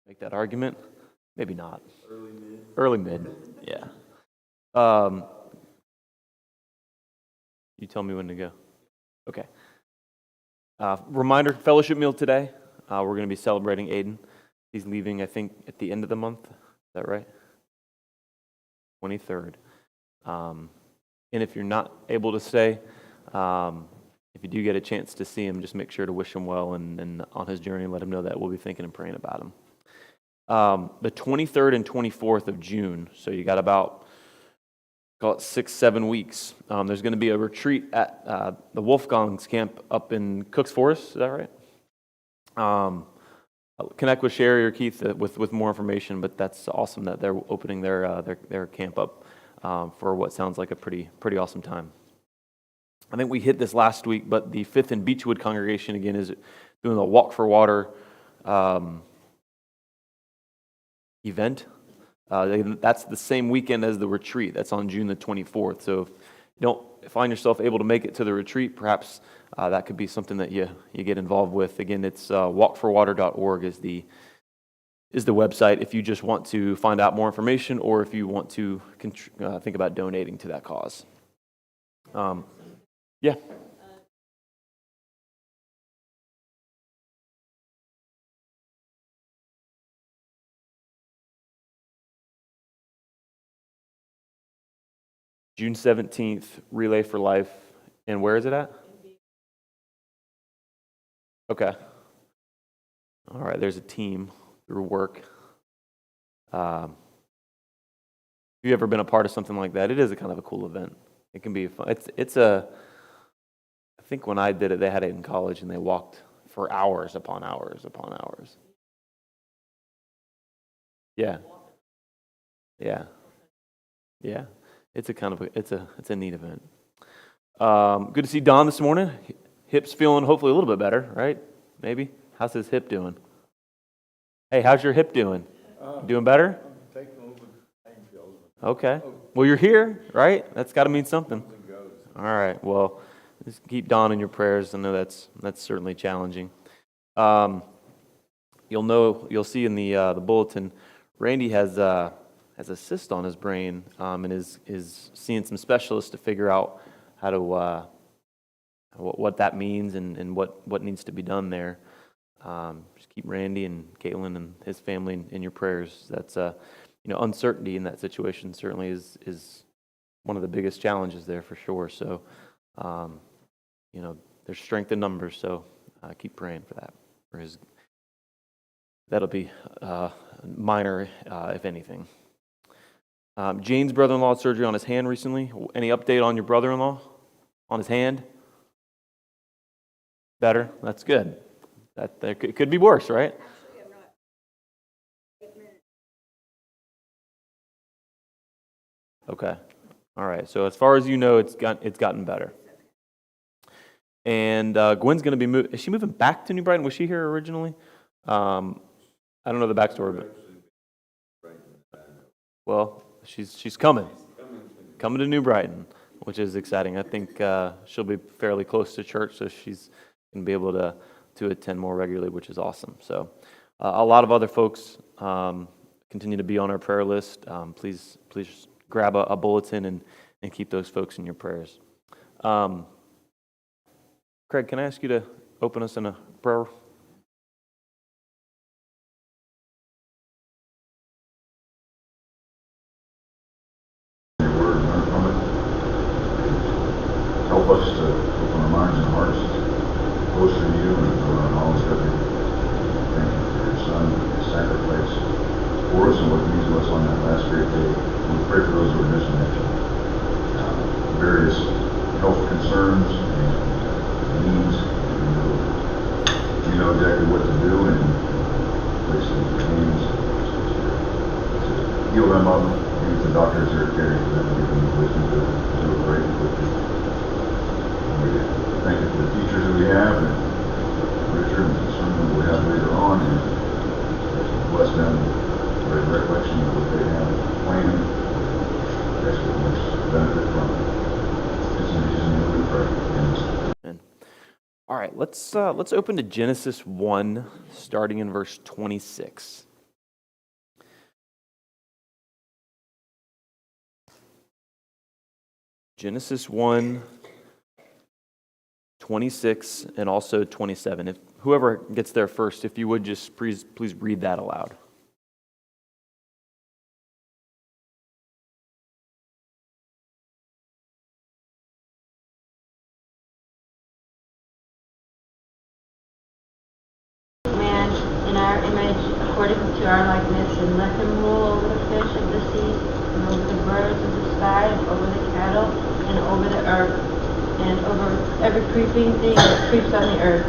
make that argument? Maybe not. Early mid. Early mid, yeah. You tell me when to go. Okay. Reminder, fellowship meal today. We're going to be celebrating Aiden. He's leaving, I think, at the end of the month. Is that right? 23rd. And if you're not able to stay, if you do get a chance to see him, just make sure to wish him well and on his journey, let him know that we'll be thinking and praying about him. The 23rd and 24th of June, so you got about, call it 6-7 weeks. There's going to be a retreat at the Wolfgang's camp up in Cooks Forest. Is that right? Connect with Sherry or Keith with more information, but that's awesome that they're opening their camp up for what sounds like a pretty awesome time. I think we hit this last week, but the Fifth and Beechwood congregation again is doing a Walk for Water event. That's the same weekend as the retreat. That's on June the 24th. So if you don't find yourself able to make it to the retreat, perhaps that could be something that you get involved with. Again, it's walkforwater.org is the website if you just want to find out more information or if you want to think about donating to that cause. Yeah. June 17th, Relay for Life. And where is it at? Okay. All right, there's a team through work. Have you ever been a part of something like that? It is a kind of a cool event. It can be fun. I think when I did it, they had it in college and they walked for hours upon hours upon hours. Yeah. Yeah. Yeah. It's a neat event. Good to see Don this morning. Hip's feeling hopefully a little bit better, right? Maybe. How's his hip doing? Hey, how's your hip doing? Doing better? I'm taking over the painkillers. Okay. Well, you're here, right? That's got to mean something. All right. Well, just keep Don in your prayers. I know that's certainly challenging. You'll see in the bulletin, Randy has a cyst on his brain and is seeing some specialists to figure out how to what that means and what needs to be done there. Just keep Randy and Caitlin and his family in your prayers. That's uncertainty in that situation certainly is one of the biggest challenges there for sure. So there's strength in numbers. So keep praying for that. That'll be minor if anything. Jane's brother-in-law had surgery on his hand recently. Any update on your brother-in-law? On his hand? Better? That's good. That could be worse, right? Okay. All right. So as far as you know, it's gotten better. And Gwen's going to be is she moving back to New Brighton? Was she here originally? I don't know the backstory, but well, she's coming to New Brighton, which is exciting. I think she'll be fairly close to church, so she's going to be able to attend more regularly, which is awesome. So a lot of other folks continue to be on our prayer list. Please grab a bulletin and keep those folks in your prayers. Craig, can I ask you to open us in a prayer? Help us to open our minds and hearts closer to you and to our knowledge of you. Thank you for your Son, his sacrifice for us and what he means to us on that last great day. We pray for those who are missing that various health concerns and needs. You know exactly what to do and place it in your hands to heal them up. Use the doctors who are caring for them and give them the wisdom to do it right and quickly. Thank you for the teachers that we have and Richard and the sermon that we have later on, and bless them with a recollection of what they have planned. That's what much benefit from it. It's in Jesus' name we pray. Amen. All right, let's open to Genesis 1, starting in verse 26. Genesis 1, 26, and also 27. If whoever gets there first, if you would just please read that aloud. Man in our image according to our likeness, and let them rule over the fish of the sea, and over the birds of the sky, and over the cattle, and over the earth, and over every creeping thing that creeps on the earth.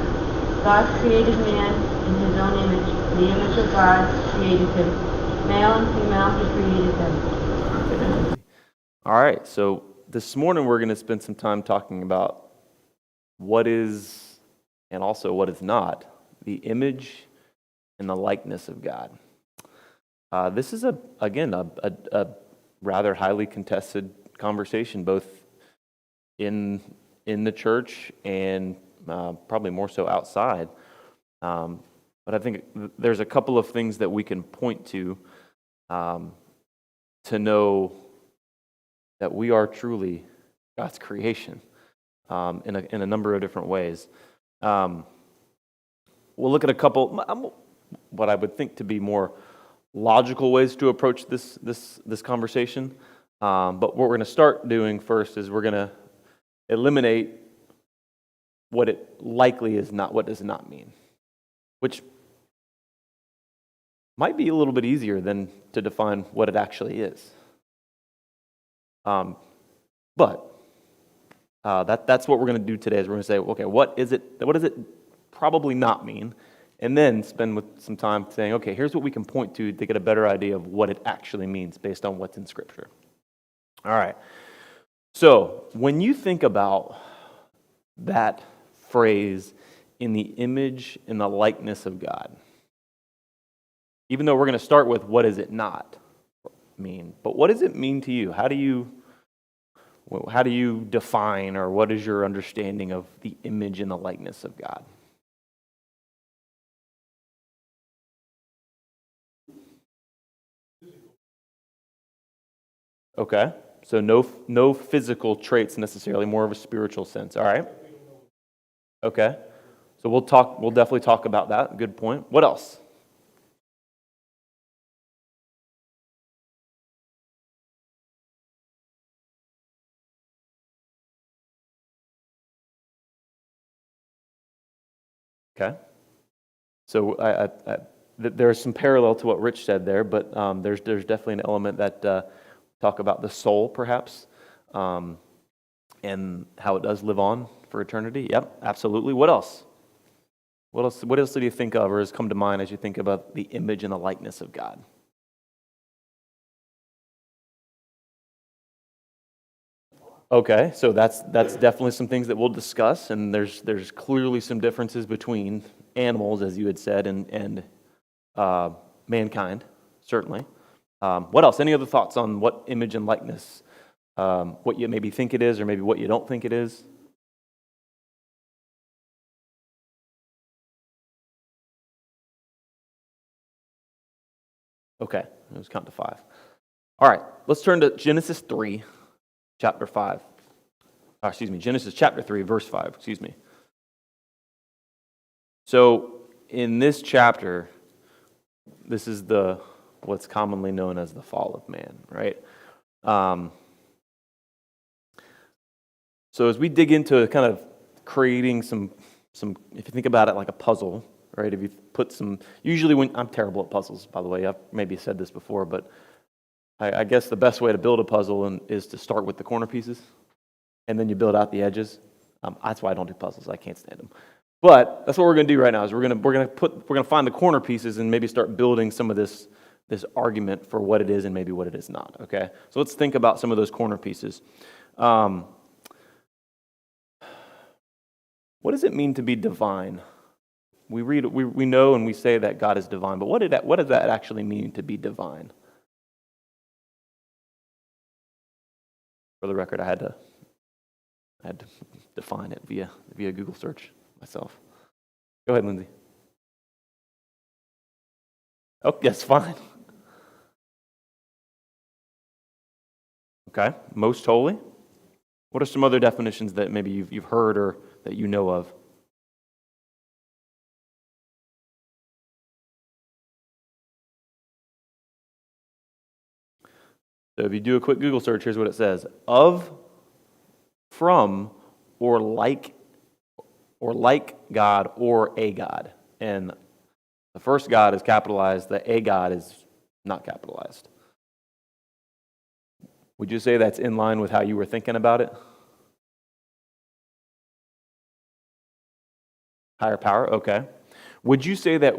God created man in his own image. In the image of God created him. Male and female he created them. All right, so this morning we're going to spend some time talking about what is and also what is not the image and the likeness of God. This is a rather highly contested conversation, both in the church and probably more so outside. But I think there's a couple of things that we can point to know that we are truly God's creation in a number of different ways. We'll look at a couple, what I would think to be more logical ways to approach this conversation. But what we're going to start doing first is we're going to eliminate what it likely is not, what does not mean, which might be a little bit easier than to define what it actually is. But that's what we're going to do today. Is we're going to say, okay, what does it probably not mean? And then spend some time saying, okay, here's what we can point to get a better idea of what it actually means based on what's in Scripture. All right. So when you think about that phrase, in the image and the likeness of God, even though we're going to start with what does it not mean, but what does it mean to you? How do you define, or what is your understanding of the image and the likeness of God? Okay, so no physical traits necessarily, more of a spiritual sense. All right. Okay, so we'll definitely talk about that. Good point. What else? Okay, so there's some parallel to what Rich said there, but there's definitely an element that talk about the soul, perhaps, and how it does live on for eternity. Yep, absolutely. What else? What else do you think of, or has come to mind as you think about the image and the likeness of God? Okay, so that's definitely some things that we'll discuss, and there's clearly some differences between animals, as you had said, and mankind, certainly. What else? Any other thoughts on what image and likeness, what you maybe think it is, or maybe what you don't think it is? Okay, let's count to 5. All right, let's turn to Genesis 3. Chapter 5. Genesis chapter 3, verse 5, So, in this chapter, this is what's commonly known as the fall of man, right? So as we dig into kind of creating some, if you think about it like a puzzle, right? If you put usually I'm terrible at puzzles, by the way, I've maybe said this before, but I guess the best way to build a puzzle is to start with the corner pieces, and then you build out the edges. That's why I don't do puzzles. I can't stand them. But that's what we're going to do right now. Is we're going to find the corner pieces and maybe start building some of this argument for what it is and maybe what it is not. Okay. So let's think about some of those corner pieces. What does it mean to be divine? We know and we say that God is divine, but what does that actually mean to be divine? For the record, I had to define it via Google search myself. Go ahead, Lindsay. Oh, yes, fine. Okay, most holy. What are some other definitions that maybe you've heard or that you know of? So if you do a quick Google search, here's what it says. Of, from, or like God or a God. And the first God is capitalized, the a God is not capitalized. Would you say that's in line with how you were thinking about it? Higher power, okay. Would you say that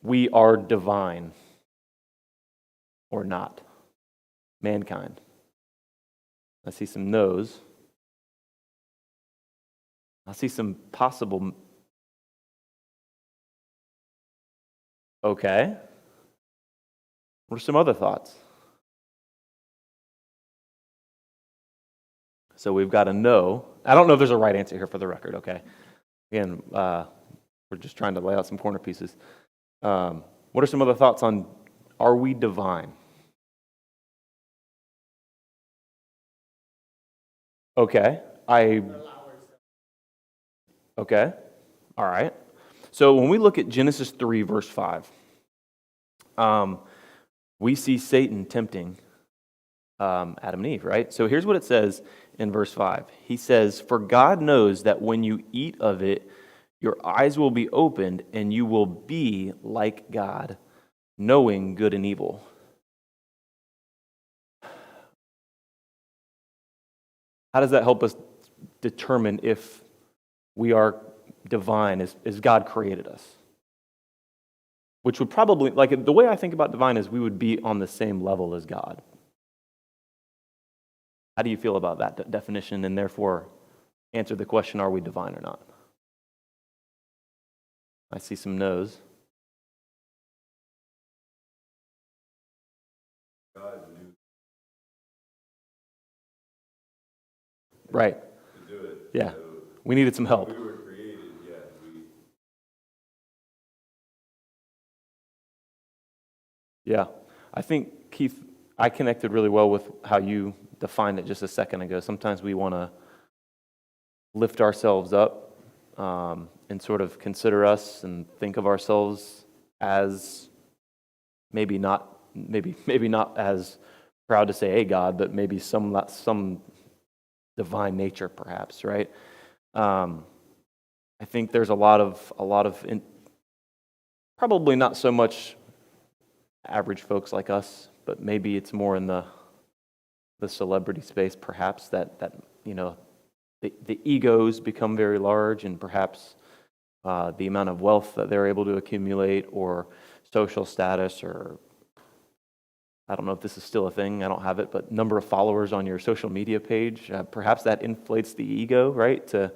we are divine or not? Mankind. I see some no's. I see some possible. Okay. What are some other thoughts? So we've got a no. I don't know if there's a right answer here for the record, okay? Again, we're just trying to lay out some corner pieces. What are some other thoughts on, are we divine? Okay. Okay. All right. So when we look at Genesis 3, verse 5, we see Satan tempting Adam and Eve, right? So here's what it says in verse 5. He says, "For God knows that when you eat of it, your eyes will be opened and you will be like God, knowing good and evil." How does that help us determine if we are divine as God created us? Which would probably, like the way I think about divine is we would be on the same level as God. How do you feel about that definition and therefore answer the question, are we divine or not? I see some no's. God knew Right. to do it. Yeah. So We needed some help. we were created, yeah, Yeah. I think, Keith, I connected really well with how you defined it just a second ago. Sometimes we want to lift ourselves up and sort of consider us and think of ourselves as maybe not as proud to say, "Hey, God," but maybe some divine nature, perhaps, right? I think there's a lot of probably not so much average folks like us, but maybe it's more in the celebrity space, perhaps that you know the egos become very large, and perhaps the amount of wealth that they're able to accumulate, or social status, or I don't know if this is still a thing, I don't have it, but number of followers on your social media page, perhaps that inflates the ego, right? To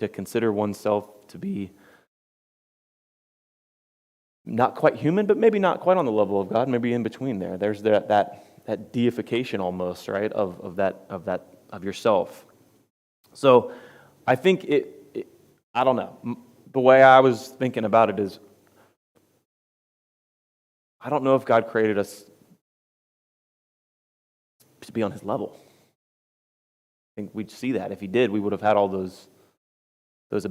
consider oneself to be not quite human, but maybe not quite on the level of God, maybe in between there. There's that deification almost, right, of yourself. So I think I don't know. The way I was thinking about it is, I don't know if God created us to be on his level. I think we'd see that. If he did, we would have had all those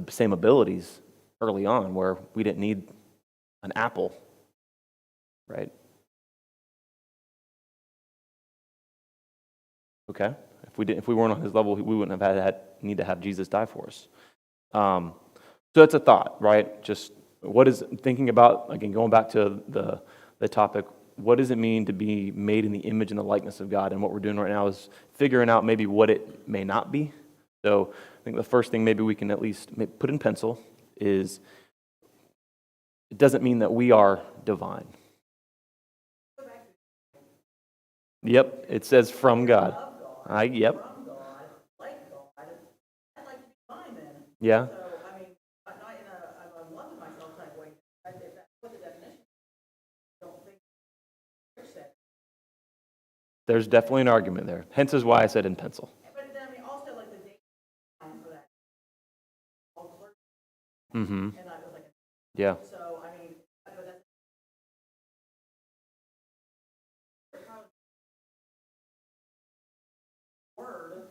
same abilities early on where we didn't need an apple, right? Okay. If we weren't on his level, we wouldn't have need to have Jesus die for us. So it's a thought, right? Just what is thinking about, again, going back to the topic, what does it mean to be made in the image and the likeness of God? And what we're doing right now is figuring out maybe what it may not be. So I think the first thing maybe we can at least put in pencil is it doesn't mean that we are divine. Yep, it says from God. Yep. From God, like God, I'd like to be mine then. Yeah. So, I mean, not in a love of myself type way. If that's what the definition is, I don't think Chris said. There's definitely an argument there. Hence is why I said in pencil. But then, I mean, also like the date for that. All clerk, Mm-hmm. and that was like, Yeah. so, I mean, but that's. Word,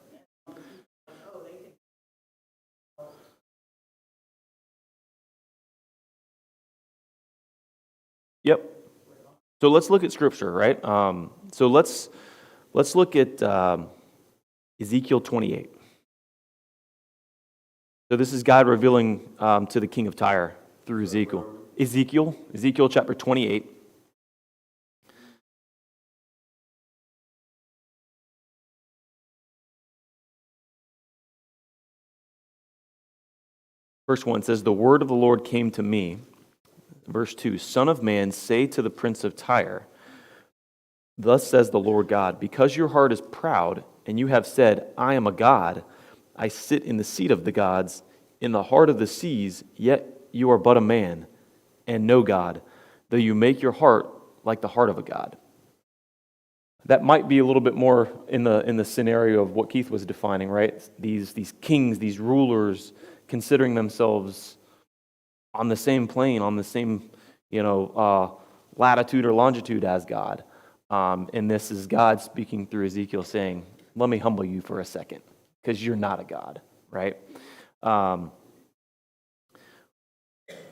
Yep. So let's look at Scripture, right? So let's look at Ezekiel 28. So this is God revealing to the king of Tyre through Ezekiel. Ezekiel chapter 28. Verse 1 says, "The word of the Lord came to me." Verse 2, "Son of man, say to the prince of Tyre, thus says the Lord God, because your heart is proud, and you have said, I am a god, I sit in the seat of the gods, in the heart of the seas, yet you are but a man, and no God, though you make your heart like the heart of a god." That might be a little bit more in the scenario of what Keith was defining, right? These kings, these rulers, considering themselves on the same plane, on the same latitude or longitude as God. And this is God speaking through Ezekiel saying, let me humble you for a second, because you're not a God, right?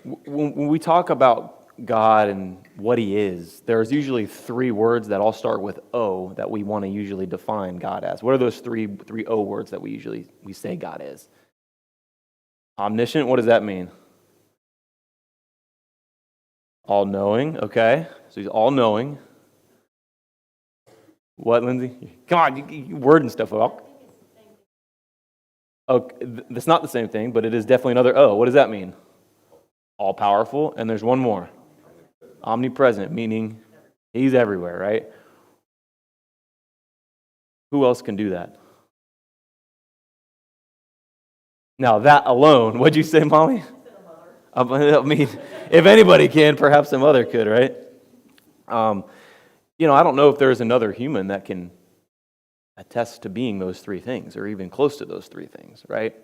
When we talk about God and what he is, there's usually three words that all start with O that we want to usually define God as. What are those three O words that we say God is? Omniscient, what does that mean? All-knowing, okay. So he's all-knowing. What, Lindsay? Come on, you word and stuff. Okay, that's not the same thing, but it is definitely another O. What does that mean? All-powerful, and there's one more. Omnipresent, meaning he's everywhere, right? Who else can do that? Now, that alone, what'd you say, Molly? I mean, if anybody can, perhaps some other could, right? I don't know if there's another human that can attest to being those three things, or even close to those three things, right?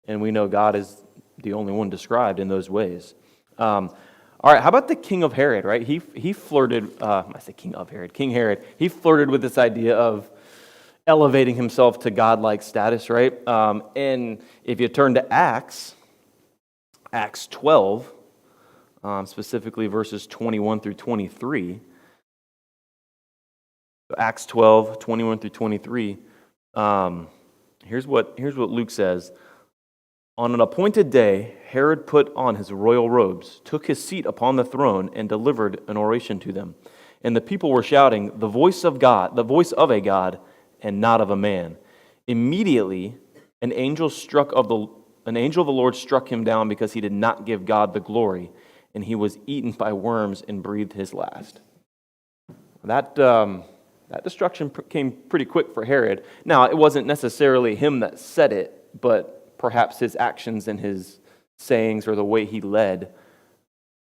And we know God is the only one described in those ways. All right, how about the king of Herod, right? He flirted, I say king of Herod, King Herod, he flirted with this idea of elevating himself to godlike status, right? And if you turn to Acts 12, specifically verses 21 through 23. So Acts 12, 21 through 23. Here's what Luke says. On an appointed day, Herod put on his royal robes, took his seat upon the throne, and delivered an oration to them. And the people were shouting, "The voice of God, the voice of a God, and not of a man." Immediately, an angel of the Lord struck him down because he did not give God the glory, and he was eaten by worms and breathed his last. That destruction came pretty quick for Herod. Now, it wasn't necessarily him that said it, but perhaps his actions and his sayings or the way he led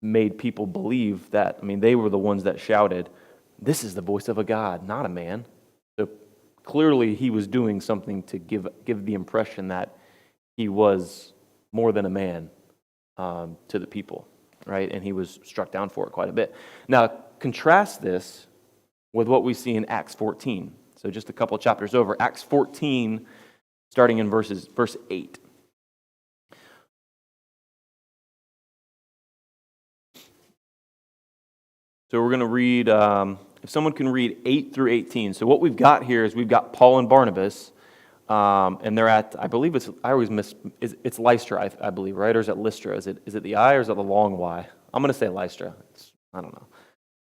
made people believe that, they were the ones that shouted, "This is the voice of a God, not a man." So clearly he was doing something to give the impression that he was more than a man to the people, right? And he was struck down for it quite a bit. Now, contrast this with what we see in Acts 14. So just a couple chapters over. Acts 14, starting in verse 8. So we're going to read, if someone can read 8 through 18. So what we've got here is we've got Paul and Barnabas, and they're at, I believe it's Lystra, I believe, right? Or is it Lystra? Is it the I or is it the long Y? I'm going to say Lystra. I don't know.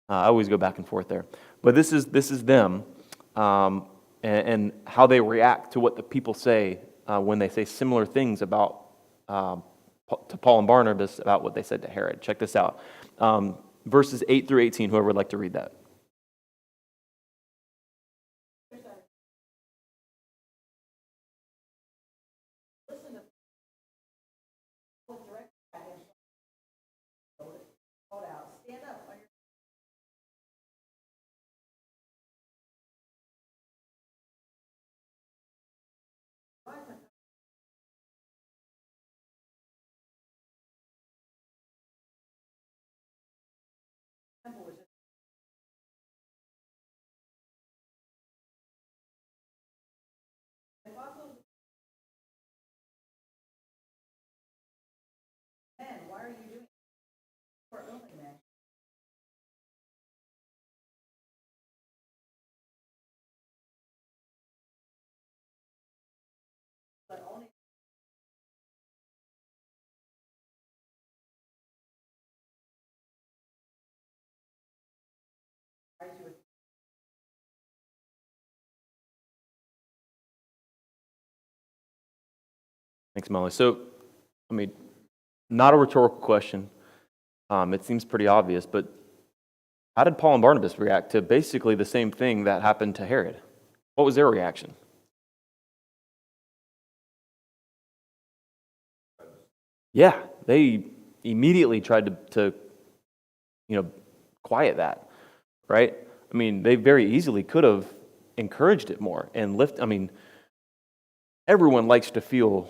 I always go back and forth there. But this is them, and how they react to what the people say when they say similar things about to Paul and Barnabas about what they said to Herod. Check this out. Verses 8 through 18, whoever would like to read that. Stand up on your temple was the apostles. Men, why are you doing it? For only men. Thanks, Molly. So, I mean, not a rhetorical question. It seems pretty obvious, but how did Paul and Barnabas react to basically the same thing that happened to Herod? What was their reaction? Yeah, they immediately tried to quiet that, right? I mean, they very easily could have encouraged it more and everyone likes to feel,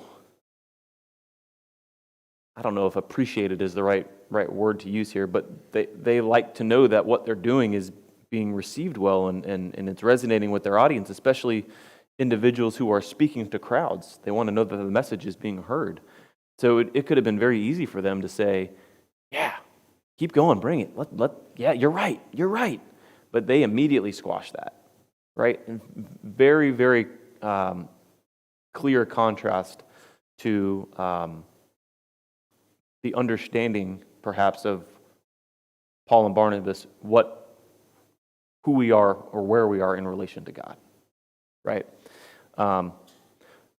I don't know if appreciated is the right word to use here, but they like to know that what they're doing is being received well and it's resonating with their audience, especially individuals who are speaking to crowds. They want to know that the message is being heard. So it could have been very easy for them to say, yeah, keep going, bring it. Yeah, you're right. But they immediately squashed that, right? And very, very clear contrast to the understanding, perhaps, of Paul and Barnabas, who we are or where we are in relation to God, right? So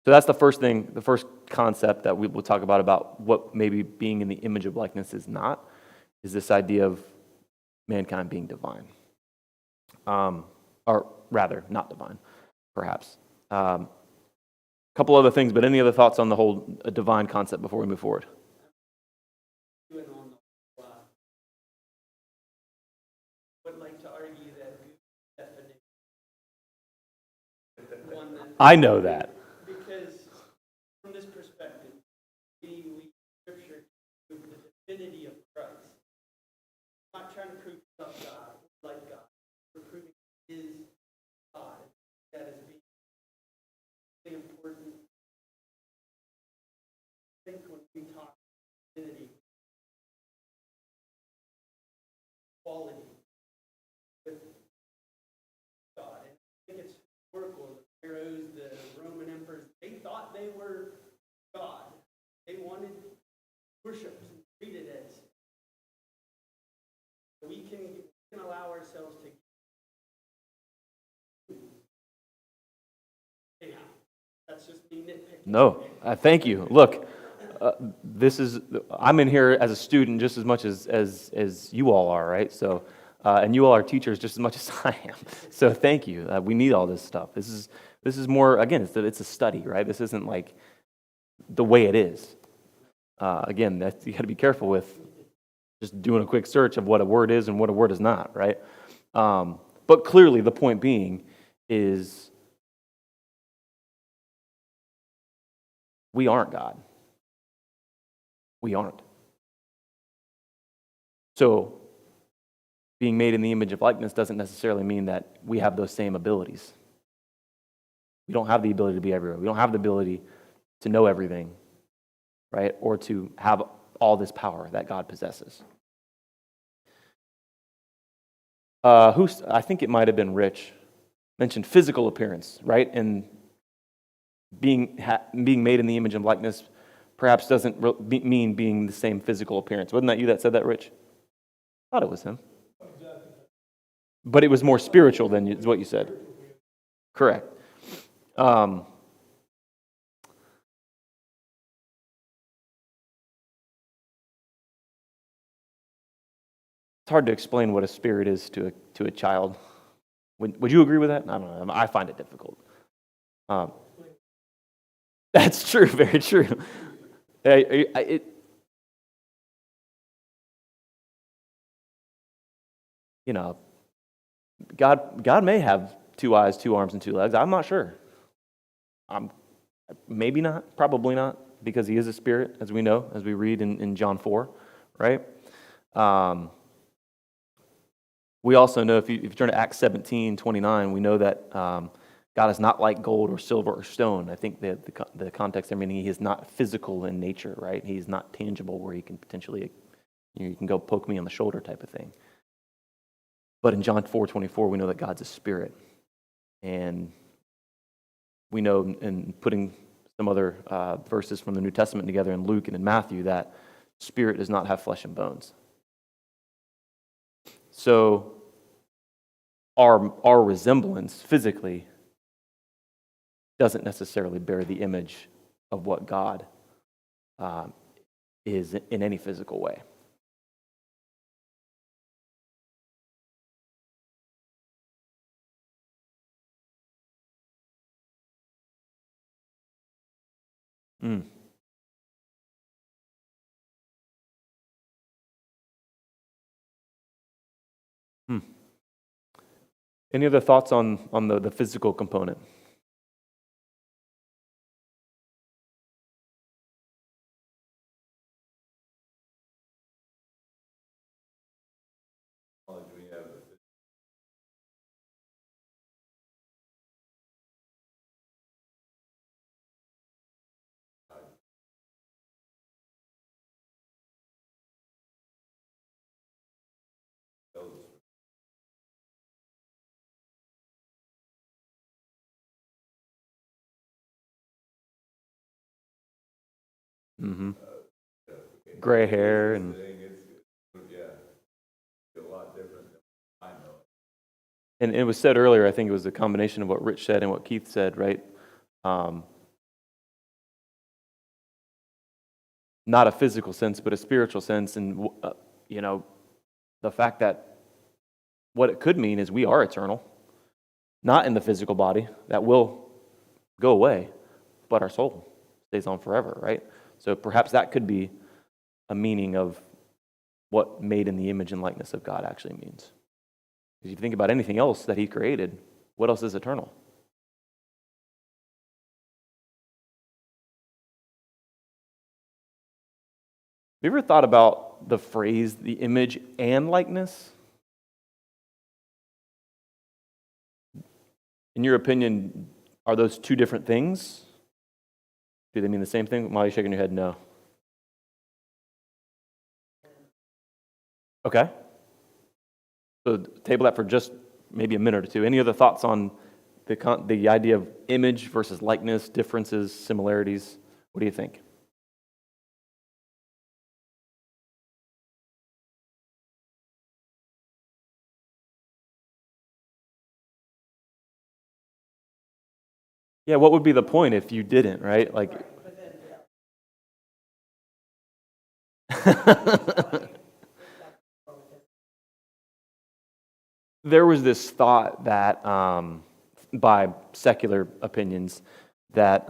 that's the first thing, the first concept that we will talk about what maybe being in the image of likeness is not, is this idea of mankind being divine. Or rather, not divine, perhaps. A couple other things, but any other thoughts on the whole divine concept before we move forward? Would like to argue that definition. One that I know that. because from this perspective, we scripture prove the divinity of Christ. I'm not trying to prove of God like God. We're proving He is God. That is being important. I think when we talk divinity, quality with God. And I think it's historical. The pharaohs, the Roman emperors, they thought they were God. They wanted worship and treat it as. We can allow ourselves to. Anyhow, that's just me nitpicking. No, thank you. Look, I'm in here as a student just as much as you all are, right? So, and you all are teachers just as much as I am. So thank you. We need all this stuff. This is more, again, it's a study, right? This isn't like the way it is. Again, you got to be careful with just doing a quick search of what a word is and what a word is not, right? But clearly the point being is we aren't God. We aren't. So being made in the image of likeness doesn't necessarily mean that we have those same abilities. We don't have the ability to be everywhere. We don't have the ability to know everything, right? Or to have all this power that God possesses. I think it might have been Rich, mentioned physical appearance, right? And being made in the image and likeness perhaps doesn't mean being the same physical appearance. Wasn't that you that said that, Rich? I thought it was him. But it was more spiritual than what you said. Correct. It's hard to explain what a spirit is to a child. Would you agree with that? I don't know. I find it difficult. That's true. Very true. God may have 2 eyes, 2 arms, and 2 legs. I'm not sure. Maybe not. Probably not, because he is a spirit, as we know, as we read in John 4, right? We also know, if you turn to Acts 17:29, we know that God is not like gold or silver or stone. I think the context there, meaning he is not physical in nature, right? He's not tangible where he can potentially, you can go poke me on the shoulder type of thing. But in John 4:24, we know that God's a spirit. And we know, in putting some other verses from the New Testament together in Luke and in Matthew, that spirit does not have flesh and bones. So our resemblance physically doesn't necessarily bear the image of what God is in any physical way. Mm. Hmm. Any other thoughts on the physical component? Knowledge we have of it. Tells us Mm-hmm. Gray hair and thing, yeah, it's a lot different than I know. and it was said earlier. I think it was a combination of what Rich said and what Keith said, right? Not a physical sense, but a spiritual sense, and the fact that what it could mean is we are eternal, not in the physical body that will go away, but our soul stays on forever, right? So perhaps that could be a meaning of what made in the image and likeness of God actually means. Because if you think about anything else that He created, what else is eternal? Have you ever thought about the phrase, the image and likeness? In your opinion, are those two different things? Do they mean the same thing? Why are you shaking your head? No. Okay. So table that for just maybe a minute or two. Any other thoughts on the idea of image versus likeness, differences, similarities? What do you think? Yeah, what would be the point if you didn't, right? Like, there was this thought that, by secular opinions, that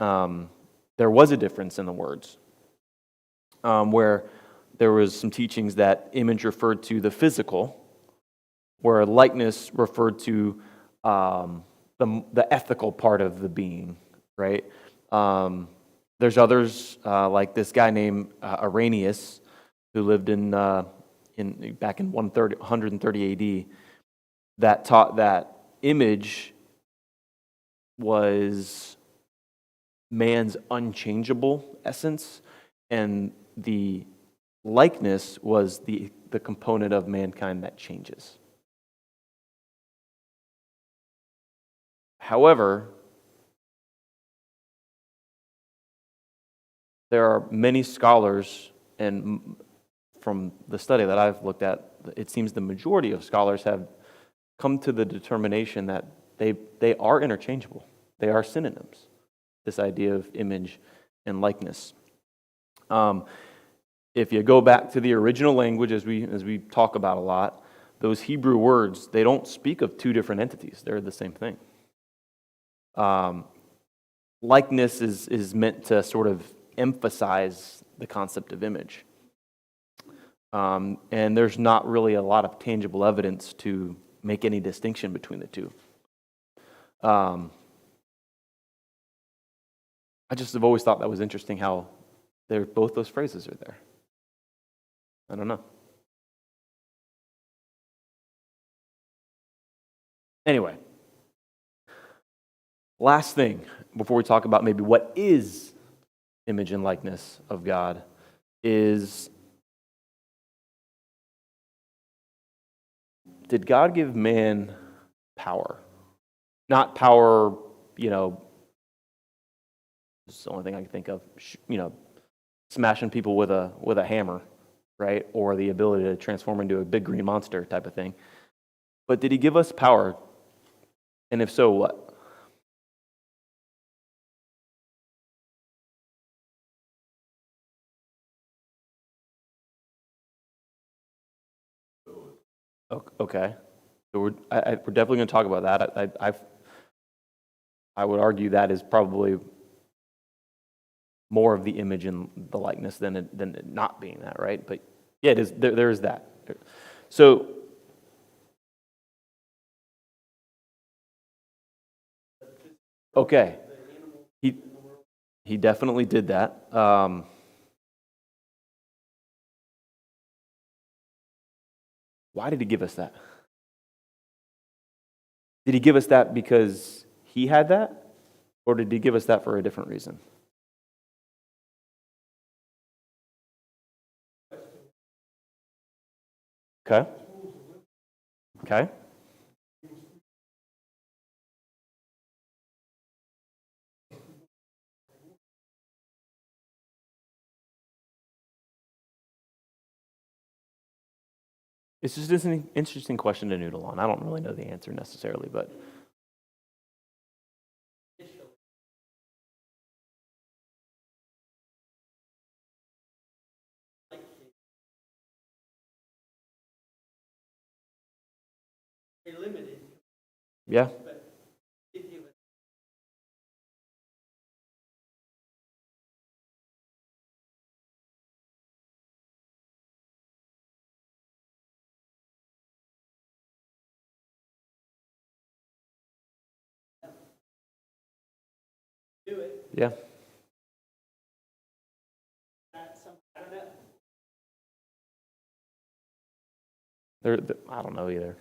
there was a difference in the words, where there was some teachings that image referred to the physical, where likeness referred to the ethical part of the being, right? There's others, like this guy named Irenaeus, who lived back in 130 AD, that taught that image was man's unchangeable essence, and the likeness was the component of mankind that changes. However, there are many scholars, and from the study that I've looked at, it seems the majority of scholars have come to the determination that they are interchangeable. They are synonyms, this idea of image and likeness. If you go back to the original language, as we talk about a lot, those Hebrew words, they don't speak of two different entities. They're the same thing. Likeness is meant to sort of emphasize the concept of image. And there's not really a lot of tangible evidence to make any distinction between the two. I just have always thought that was interesting how both those phrases are there. I don't know. Anyway, last thing before we talk about maybe what is image and likeness of God is, did God give man power? Not power, this is the only thing I can think of, smashing people with a hammer, right? Or the ability to transform into a big green monster type of thing. But did He give us power? And if so, what? Okay. So we're definitely going to talk about that. I would argue that is probably more of the image and the likeness than it not being that, right? But yeah, it is. There is that. So okay, he definitely did that. Why did he give us that? Did he give us that because he had that? Or did he give us that for a different reason? Okay. Okay. It's just an interesting question to noodle on. I don't really know the answer necessarily, but They're limited, yeah. but it give us do it. Yeah. That's some, I don't know. I don't know either.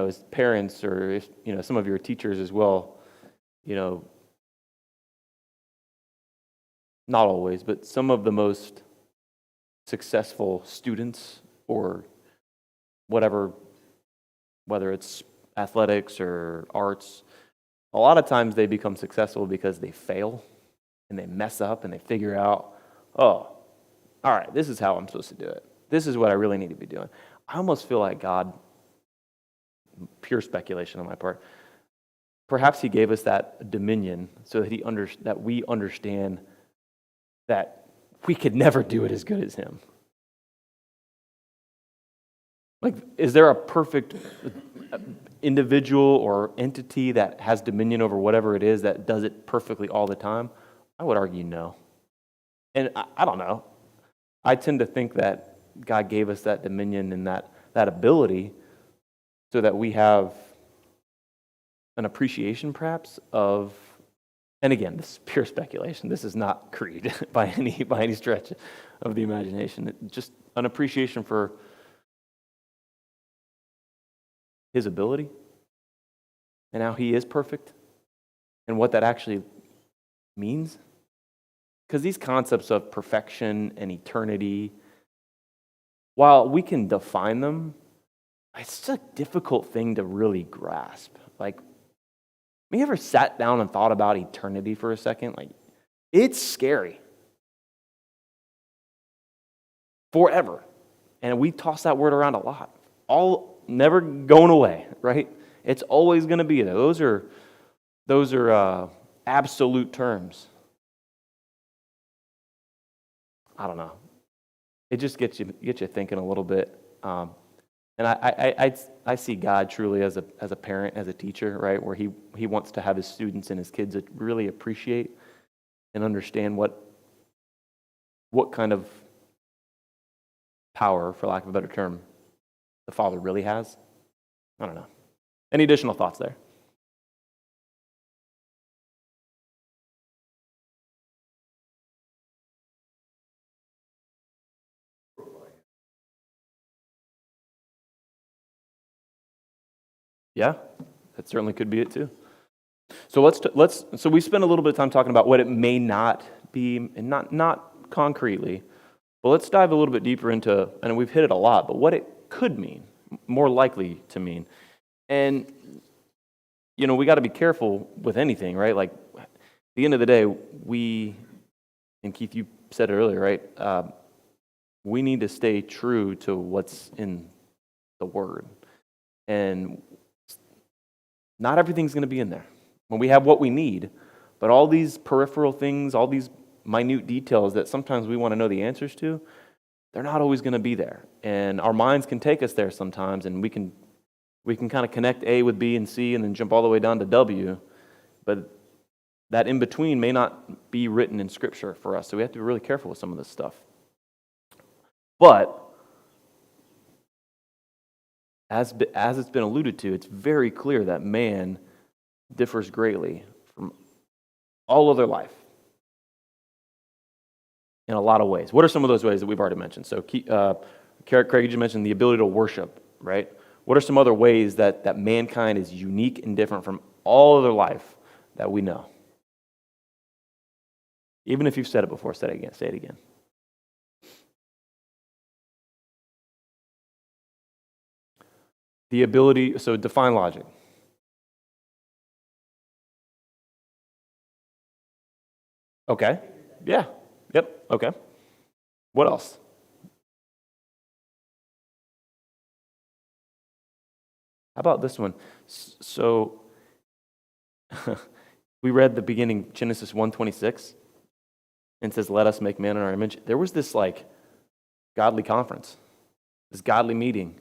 As parents or if, some of your teachers as well, not always, but some of the most successful students or whatever, whether it's athletics or arts, a lot of times they become successful because they fail and they mess up and they figure out, oh, all right, this is how I'm supposed to do it. This is what I really need to be doing. I almost feel like God, pure speculation on my part, perhaps he gave us that dominion so that that we understand that we could never do it as good as him. Like, is there a perfect individual or entity that has dominion over whatever it is that does it perfectly all the time? I would argue no. And I don't know. I tend to think that God gave us that dominion and that ability so that we have an appreciation perhaps of, and again, this is pure speculation. This is not creed by any stretch of the imagination. Just an appreciation for his ability and how he is perfect and what that actually means. Because these concepts of perfection and eternity, while we can define them, it's a difficult thing to really grasp. Like, have you ever sat down and thought about eternity for a second? Like, it's scary. Forever. And we toss that word around a lot. Never going away, right? It's always going to be there. Those are absolute terms. I don't know. It just gets you thinking a little bit. And I see God truly as a parent, as a teacher, right? Where he wants to have his students and his kids really appreciate and understand what kind of power, for lack of a better term, the Father really has. I don't know. Any additional thoughts there? Yeah, that certainly could be it too. So so we spent a little bit of time talking about what it may not be, and not concretely, but let's dive a little bit deeper into, and we've hit it a lot, but what it could mean, more likely to mean. And we got to be careful with anything, right? Like, at the end of the day, and Keith, you said it earlier, right? We need to stay true to what's in the Word. And not everything's going to be in there. When we have what we need, but all these peripheral things, all these minute details that sometimes we want to know the answers to, they're not always going to be there. And our minds can take us there sometimes, and we can kind of connect A with B and C and then jump all the way down to W, but that in between may not be written in Scripture for us, so we have to be really careful with some of this stuff. But as it's been alluded to, it's very clear that man differs greatly from all other life in a lot of ways. What are some of those ways that we've already mentioned? So, Craig, you mentioned the ability to worship, right? What are some other ways that mankind is unique and different from all other life that we know? Even if you've said it before, say it again. Say it again. The ability, so define logic. Okay. Yeah. Yep. Okay. What else? How about this one? So we read the beginning, Genesis 1:26, and it says, "Let us make man in our image." There was this godly conference, this godly meeting,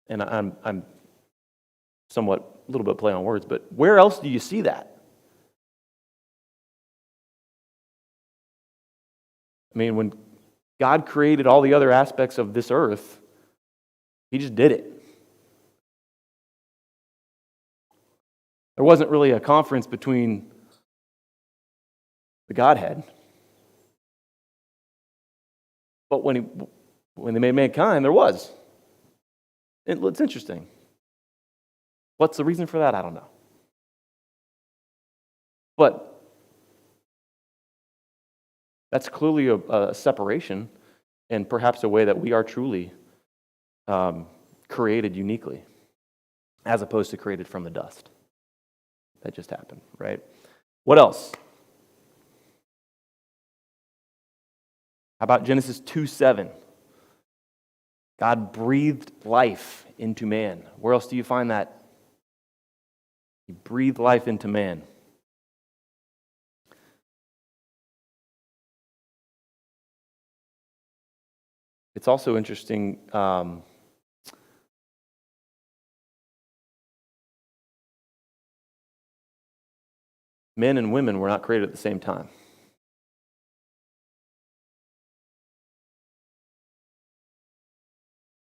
and I'm somewhat a little bit play on words, but where else do you see that? I mean, when God created all the other aspects of this earth, He just did it. There wasn't really a conference between the Godhead. But when they made mankind, there was. It's interesting. What's the reason for that? I don't know. But that's clearly a separation, and perhaps a way that we are truly created uniquely, as opposed to created from the dust. That just happened, right? What else? How about Genesis 2:7? God breathed life into man. Where else do you find that? He breathed life into man. It's also interesting, men and women were not created at the same time.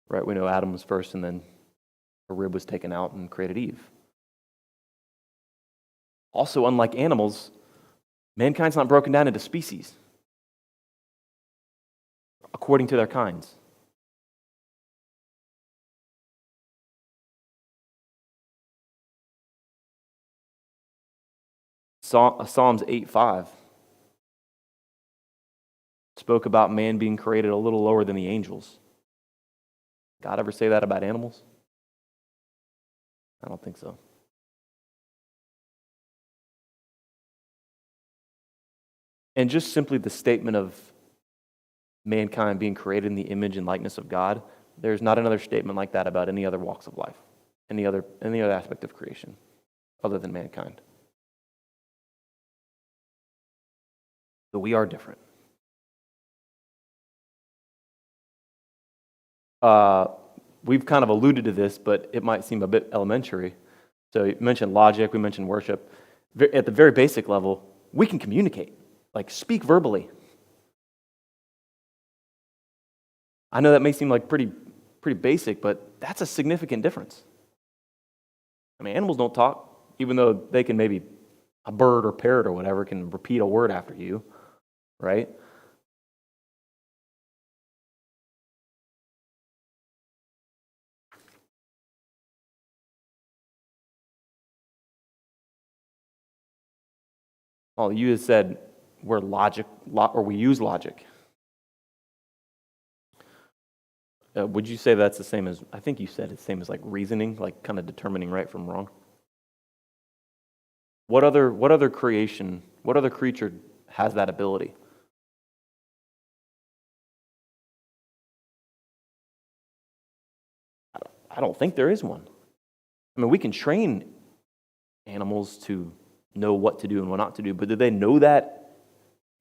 Right, we know Adam was first, and then a rib was taken out and created Eve. Also, unlike animals, mankind's not broken down into species according to their kinds. Psalms 8:5 spoke about man being created a little lower than the angels. God ever say that about animals? I don't think so. And just simply the statement of mankind being created in the image and likeness of God, there's not another statement like that about any other walks of life, any other aspect of creation other than mankind. So we are different. We've kind of alluded to this, but it might seem a bit elementary. So you mentioned logic, we mentioned worship. At the very basic level, we can communicate, like speak verbally. I know that may seem like pretty basic, but that's a significant difference. I mean, animals don't talk, even though they can maybe, a bird or parrot or whatever can repeat a word after you, right? Well, you had said we use logic. Would you say that's the same as, I think you said it's the same as like reasoning, like kind of determining right from wrong? What other creation, what other creature has that ability? I don't think there is one. I mean, we can train animals to know what to do and what not to do, but do they know that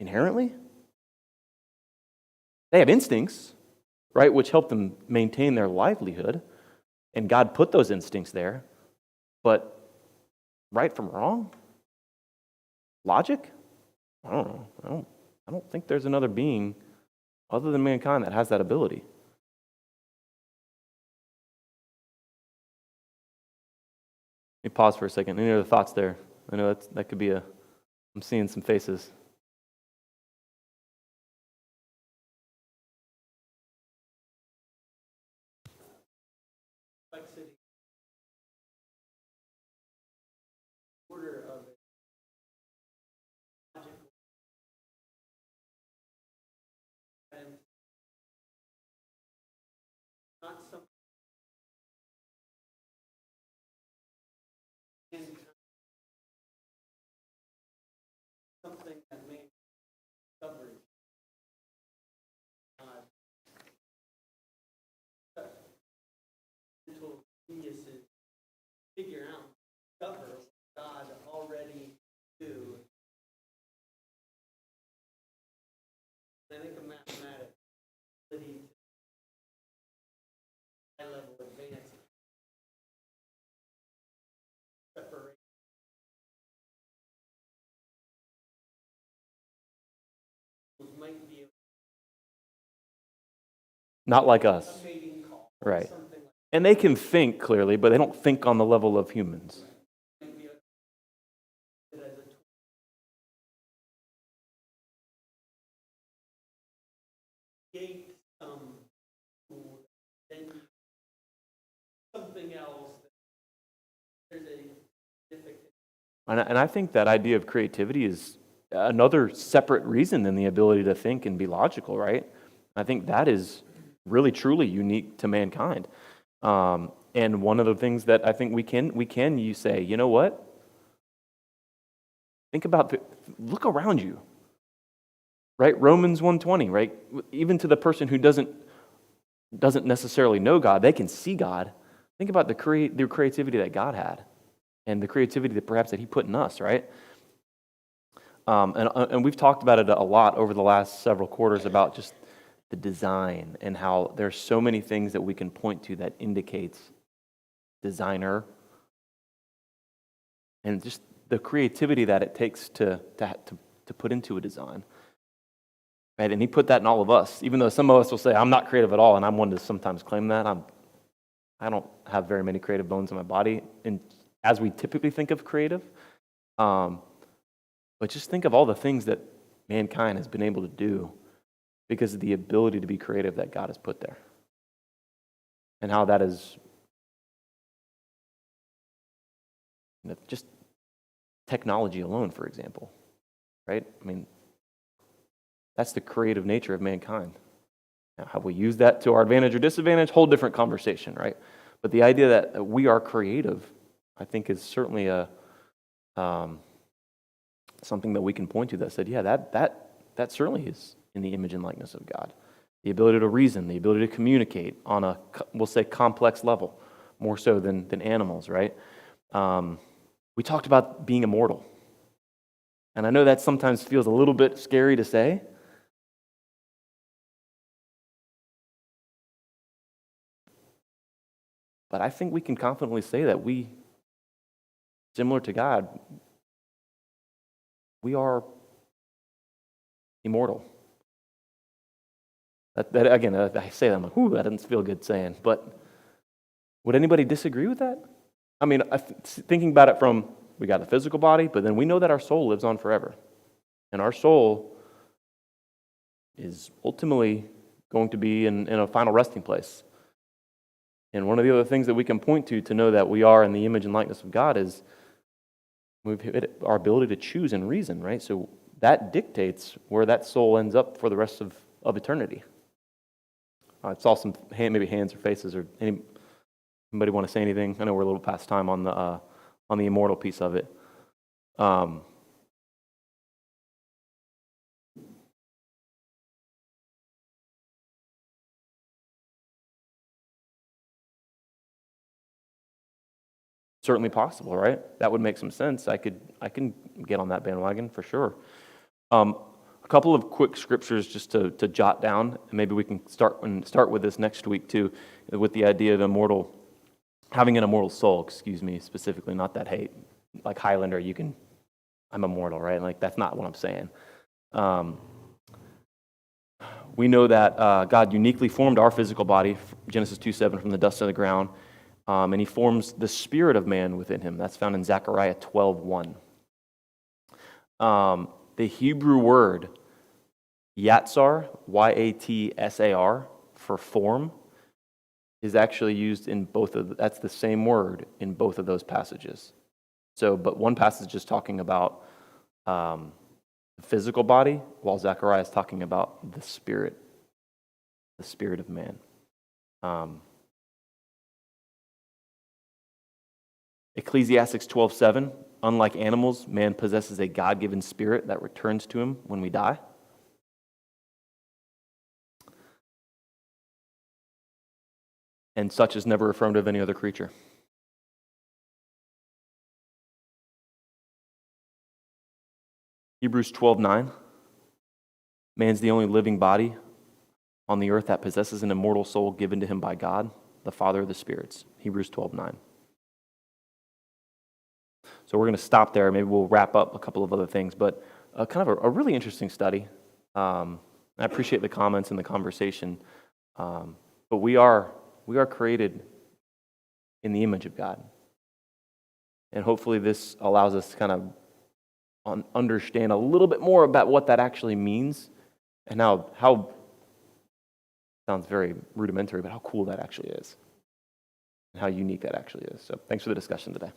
inherently? They have instincts, right, which help them maintain their livelihood, and God put those instincts there. But right from wrong? Logic? I don't know. I don't think there's another being other than mankind that has that ability. Let me pause for a second. Any other thoughts there? I know that could be I'm seeing some faces. Complexity. Order of it. Logical. And not something. Something that may cover mental geniuses figure out cover what God already do. I think of mathematics, ability to high level advanced separation. Might be Not like us. a mating call, Right. something like And they can think clearly, but they don't think on the level of humans. that. Maybe as a gate then something else. There's a significant. And I think that idea of creativity is another separate reason than the ability to think and be logical, right? I think that is really, truly unique to mankind. And one of the things that I think you say, you know what? Think about, look around you, right? Romans 1:20, right? Even to the person who doesn't necessarily know God, they can see God. Think about the creativity that God had and the creativity that perhaps that he put in us, right? And we've talked about it a lot over the last several quarters about just the design and how there's so many things that we can point to that indicates designer and just the creativity that it takes to put into a design. Right? And he put that in all of us, even though some of us will say, I'm not creative at all, and I'm one to sometimes claim that. I don't have very many creative bones in my body, and as we typically think of creative. But just think of all the things that mankind has been able to do because of the ability to be creative that God has put there. And how that is just technology alone, for example. Right? I mean, that's the creative nature of mankind. Now, how we use that to our advantage or disadvantage, whole different conversation, right? But the idea that we are creative, I think, is certainly something that we can point to that said, yeah, that certainly is in the image and likeness of God. The ability to reason, the ability to communicate on a, we'll say, complex level, more so than animals, right? We talked about being immortal. And I know that sometimes feels a little bit scary to say. But I think we can confidently say that we, similar to God, we are immortal. That again, I say that, I'm like, ooh, that doesn't feel good saying. But would anybody disagree with that? I mean, thinking about it from, we got a physical body, but then we know that our soul lives on forever. And our soul is ultimately going to be in a final resting place. And one of the other things that we can point to know that we are in the image and likeness of God is we've hit our ability to choose and reason, right? So that dictates where that soul ends up for the rest of eternity. I saw some maybe hands or faces, or anybody want to say anything? I know we're a little past time on the immortal piece of it. Certainly possible, right? That would make some sense. I can get on that bandwagon for sure. A couple of quick scriptures just to jot down, and maybe we can start with this next week too, with the idea of having an immortal soul, specifically, not that hate, like Highlander, I'm immortal, right? Like, that's not what I'm saying. We know that God uniquely formed our physical body, Genesis 2:7, from the dust of the ground, and he forms the spirit of man within him. That's found in Zechariah 12:1. The Hebrew word yatsar, Y-A-T-S-A-R, for form, is actually used in that's the same word in both of those passages. But one passage is talking about the physical body, while Zechariah is talking about the spirit of man. Ecclesiastes 12:7, unlike animals, man possesses a God-given spirit that returns to him when we die. And such is never affirmed of any other creature. Hebrews 12:9, man's the only living body on the earth that possesses an immortal soul given to him by God, the Father of the spirits. Hebrews 12:9. So we're going to stop there. Maybe we'll wrap up a couple of other things, but kind of a really interesting study. I appreciate the comments and the conversation, but we are created in the image of God. And hopefully this allows us to kind of understand a little bit more about what that actually means and how sounds very rudimentary, but how cool that actually is and how unique that actually is. So thanks for the discussion today.